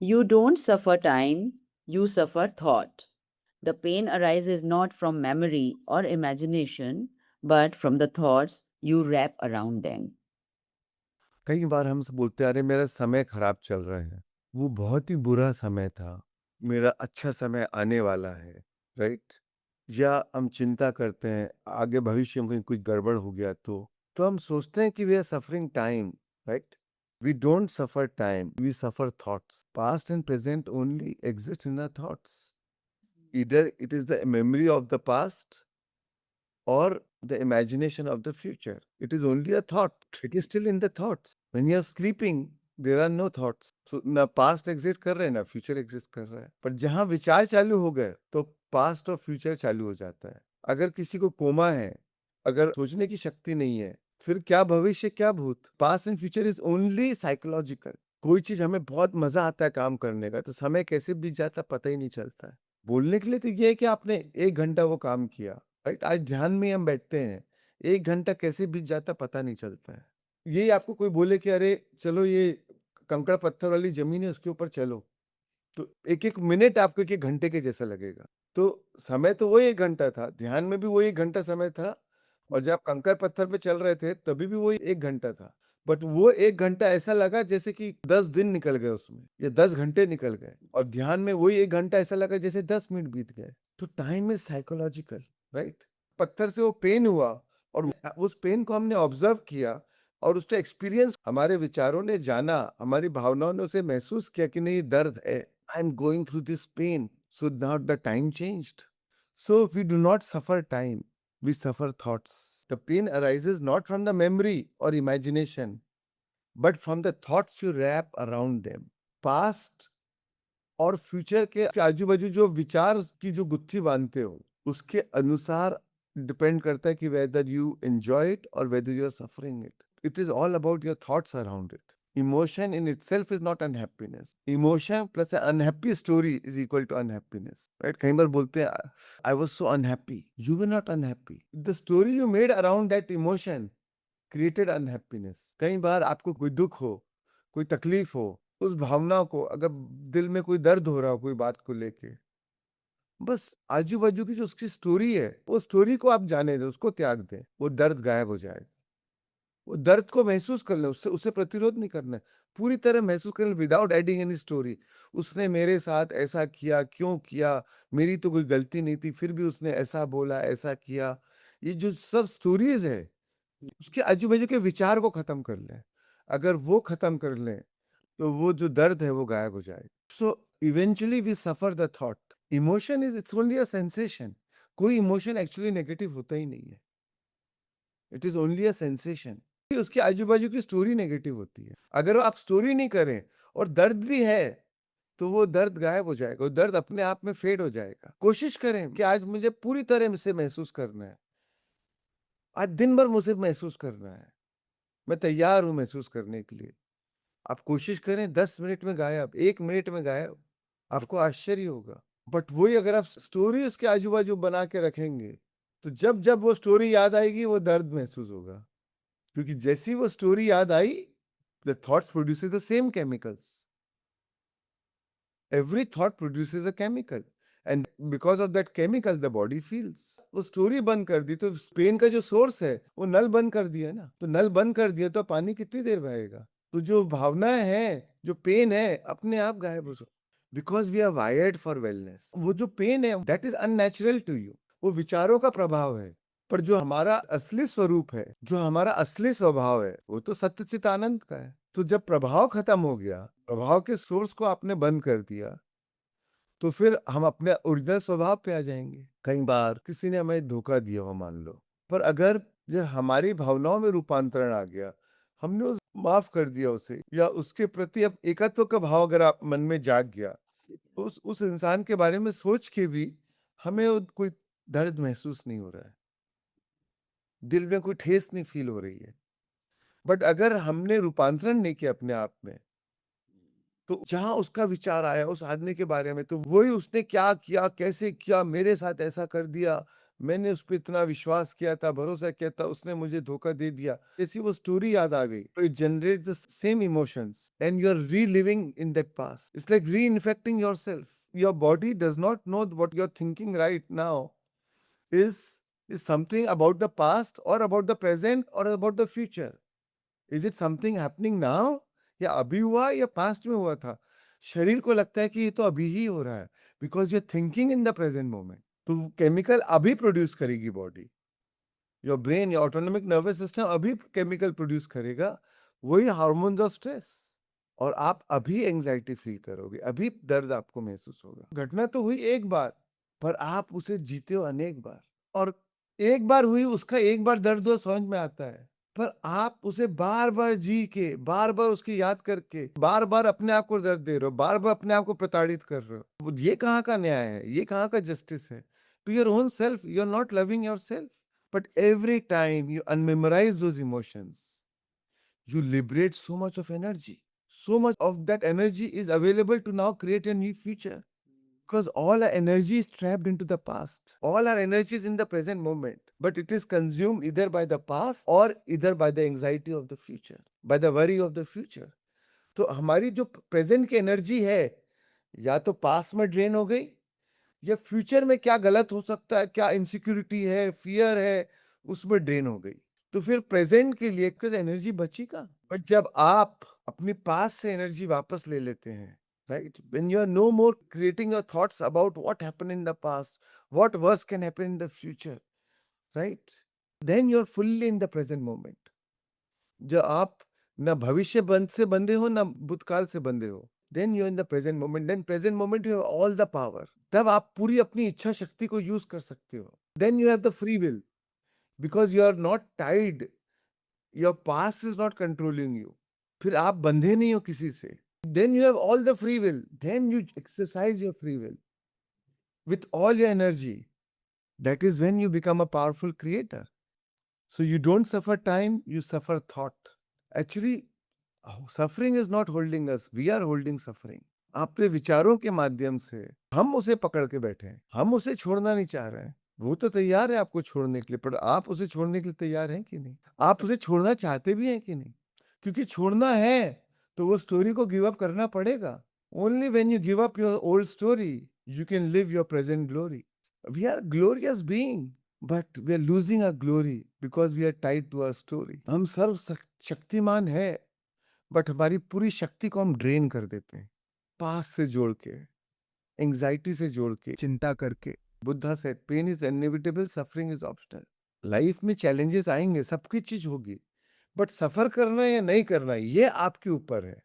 You don't suffer time, you suffer thought. The pain arises not from memory or imagination, but from the thoughts you wrap around them. कई बार हम सब बोलते हैं, अरे मेरा समय खराब चल रहा है, वो बहुत ही बुरा समय था, मेरा अच्छा समय आने वाला है, राइट? या हम चिंता करते हैं आगे भविष्य में कहीं कुछ गड़बड़ हो गया तो हम सोचते हैं कि we are suffering time, right? We don't suffer time, we suffer thoughts. Past and present only exist in our thoughts. Either it is the memory of the past or the imagination of the future. It is only a thought. It is still in the thoughts. When you are sleeping, there are no thoughts. So ना past exist कर रहे हैं ना future exist कर रहा है. पर जहाँ विचार चालू हो गए तो past और future चालू हो जाता है. अगर किसी को कोमा है, अगर सोचने की शक्ति नहीं है, फिर क्या भविष्य क्या भूत? Past and future is only psychological. कोई चीज हमें बहुत मजा आता है काम करने का, तो समय कैसे बीत जाता पता ही नहीं चलता है. बोलने के लिए तो ये है कि आपने 1 घंटा वो काम किया, राइट? आज ध्यान में हम बैठते हैं, 1 घंटा कैसे बीत जाता पता नहीं चलता है. यही आपको कोई बोले कि अरे चलो ये कंकड़ पत्थर वाली जमीन है उसके ऊपर चलो, तो एक एक मिनट आपको एक घंटे के जैसा लगेगा. तो समय तो वही 1 घंटा था, ध्यान में भी वही 1 घंटा समय था, और जब आप कंकड़ पत्थर पे चल रहे थे तभी भी वही 1 घंटा था. बट वो 1 घंटा ऐसा लगा जैसे कि 10 दिन निकल गए उसमें, या 10 घंटे निकल गए, और ध्यान में वही 1 घंटा ऐसा लगा जैसे 10 मिनट बीत गए. तो टाइम इज साइकोलॉजिकल, राइट? पत्थर से वो पेन हुआ, और उस पेन को हमने ऑब्जर्व किया, और उसका एक्सपीरियंस हमारे विचारों ने जाना, हमारी भावनाओं ने उसे महसूस किया कि नहीं दर्द है, I am going through this pain, so not the time changed. So we do not suffer time, we suffer thoughts. The pain arises not from the memory or imagination, but from the thoughts you wrap around them. Past और future के आजू बाजू जो विचार की जो गुत्थी बांधते हो, उसके अनुसार डिपेंड करता है कि वेदर यू एंजॉय इट और whether you are suffering it. It is all about your thoughts around it. Emotion in itself is not unhappiness. Emotion plus an unhappy story is equal to unhappiness. Right? कई बार बोलते हैं, I was so unhappy. You were not unhappy. The story you made around that emotion created unhappiness. कई बार आपको कोई दुख हो, कोई तकलीफ हो, उस भावना को, अगर दिल में कोई दर्द हो रहा हो कोई बात को लेके, बस आजू बाजू की जो उसकी स्टोरी है, वो स्टोरी को आप जाने दें, उसको त्याग दें, वो दर्द गायब हो जाएगा. वो दर्द को महसूस कर लें, उससे उससे प्रतिरोध नहीं करना है, पूरी तरह महसूस कर लें विदाउट एडिंग एनी स्टोरी. उसने मेरे साथ ऐसा किया, क्यों किया, मेरी तो कोई गलती नहीं थी, फिर भी उसने ऐसा बोला, ऐसा किया. ये जो सब स्टोरीज है, उसके आजू बाजू के विचार को खत्म कर लें. अगर वो खत्म कर लें तो वो जो दर्द है वो गायब हो जाएगा. So eventually we suffer the thought. Emotion is it's only a sensation. कोई इमोशन एक्चुअली नेगेटिव होता ही नहीं है. It is only a sensation. उसके आजू बाजू की स्टोरी नेगेटिव होती है. अगर आप स्टोरी नहीं करें और दर्द भी है, तो वो दर्द गायब हो जाएगा, वो दर्द अपने आप में फेड हो जाएगा. कोशिश करें कि आज मुझे पूरी तरह से महसूस करना है, आज दिन भर मुझे महसूस करना है, मैं तैयार हूं महसूस करने के लिए. आप कोशिश करें 10 मिनट में गायब, 1 मिनट में गायब, आपको आश्चर्य होगा. बट वही अगर आप स्टोरी उसके आजू बाजू बना के रखेंगे, तो जब जब वो स्टोरी याद आएगी वो दर्द महसूस होगा. क्योंकि जैसी वो स्टोरी याद आई, the thoughts produces the same chemicals. Every thought produces a chemical, and because of that chemical the body feels. वो स्टोरी बंद कर दी तो पेन का जो सोर्स है वो नल बंद कर दिया ना, तो नल बंद कर दिया तो पानी कितनी देर बहेगा. तो जो भावनाएं हैं, जो पेन है, अपने आप गायब हो सकती. Because we are wired for wellness. वो जो पेन है that is unnatural to you, वो विचारों का प्रभाव है. पर जो हमारा असली स्वरूप है, जो हमारा असली स्वभाव है, वो तो सत्यचित आनंद का है. तो जब प्रभाव खत्म हो गया, प्रभाव के सोर्स को आपने बंद कर दिया, तो फिर हम अपने ओरिजिनल स्वभाव पे आ जाएंगे. कई बार किसी ने हमें धोखा दिया हो मान लो, पर अगर जो हमारी भावनाओं में रूपांतरण आ गया, हमने उस माफ कर दिया उसे, या उसके प्रति अब एकत्व का भाव अगर आप मन में जाग गया, तो उस इंसान के बारे में सोच के भी हमें कोई दर्द महसूस नहीं हो रहा है, दिल में कोई ठेस नहीं फील हो रही है. बट अगर हमने रूपांतरण नहीं किया अपने आप में, तो जहां उसका विचार आया उस आदमी के बारे में, तो वही उसने क्या किया, कैसे किया, मेरे साथ ऐसा कर दिया, मैंने उस पे इतना विश्वास किया था, भरोसा किया था, उसने मुझे धोखा दे दिया। जैसी वो स्टोरी याद आ गई, it generates the same emotions and you are reliving in that past. It's like reinfecting yourself. Your body does not know what you're thinking right now is is something about the past or about the present or about the future. Is it something happening now? या अभी हुआ या past में हुआ था? शरीर को लगता है कि ये तो अभी ही हो रहा है, because you are thinking in the present moment. तो केमिकल अभी प्रोड्यूस करेगी body, your brain, your autonomic nervous system अभी केमिकल प्रोड्यूस करेगा, वही हार्मोन्स ऑफ स्ट्रेस। और आप अभी एंजाइटी फील करोगे, अभी दर्द आपको महसूस होगा। घटना तो हुई एक बार, पर आप उसे जीते हो अनेक बार। और एक बार हुई, उसका एक बार दर्द हो समझ में आता है, पर आप उसे बार बार जी के, बार बार उसकी याद करके, बार बार अपने आप को दर्द दे रहे हो, बार बार अपने आप को प्रताड़ित कर रहे हो। ये कहाँ का न्याय है? ये कहाँ का जस्टिस है? To your own self you are not loving your self. But every time you unmemorize those emotions, you liberate so much of energy. So much of that energy is available to now create a new future. Because all our energy is trapped into the past. All our energy is in the present moment. But it is consumed either by the past or either by the anxiety of the future, by the worry of the future. तो हमारी जो present की energy है, या तो past में drain हो गई, या फ्यूचर में क्या गलत हो सकता है, क्या इनसिक्योरिटी है, फियर है, उसमें ड्रेन हो गई। तो फिर प्रेजेंट के लिए कुछ एनर्जी बची का। बट जब आप अपनी पास से एनर्जी वापस ले लेते हैं, right, when you are no more creating your thoughts about what happened in the past, what worse can happen in the future, right, then you are fully in the present moment. जब आप ना भविष्य बंद से बंधे हो, ना भूतकाल से बंधे हो, then you in the present moment. Then present moment you have all the power. तब आप पूरी अपनी इच्छा शक्ति को यूज कर सकते हो। Then you have the free will, because you are not tied, your past is not controlling you. फिर आप बंधे नहीं हो किसी से। Then you have all the free will, then you exercise your free will with all your energy. That is when you become a powerful creator. So you don't suffer time, you suffer thought. Actually, suffering is not holding us, we are holding suffering. अपने विचारों के माध्यम से हम उसे पकड़ के बैठे हैं, हम उसे छोड़ना नहीं चाह रहे हैं। वो तो तैयार है आपको छोड़ने के लिए, पर आप उसे छोड़ने के लिए तैयार हैं कि नहीं? आप उसे छोड़ना चाहते भी हैं कि नहीं? क्योंकि छोड़ना है तो वो स्टोरी को गिव अप करना पड़ेगा। Only when you give up your old story you can live your present glory. We are glorious being, but we are losing our glory because we are tied to our story. हम सर्व शक्तिमान है, but हमारी पूरी शक्ति को हम drain कर देते हैं, पास से जोड़ के, एंजाइटी से जोड़ के, चिंता करके। Buddha said pain is inevitable, suffering is optional. Life में चैलेंजेस आएंगे, सबकी चीज होगी, बट सफर करना या नहीं करना ये आपके ऊपर है।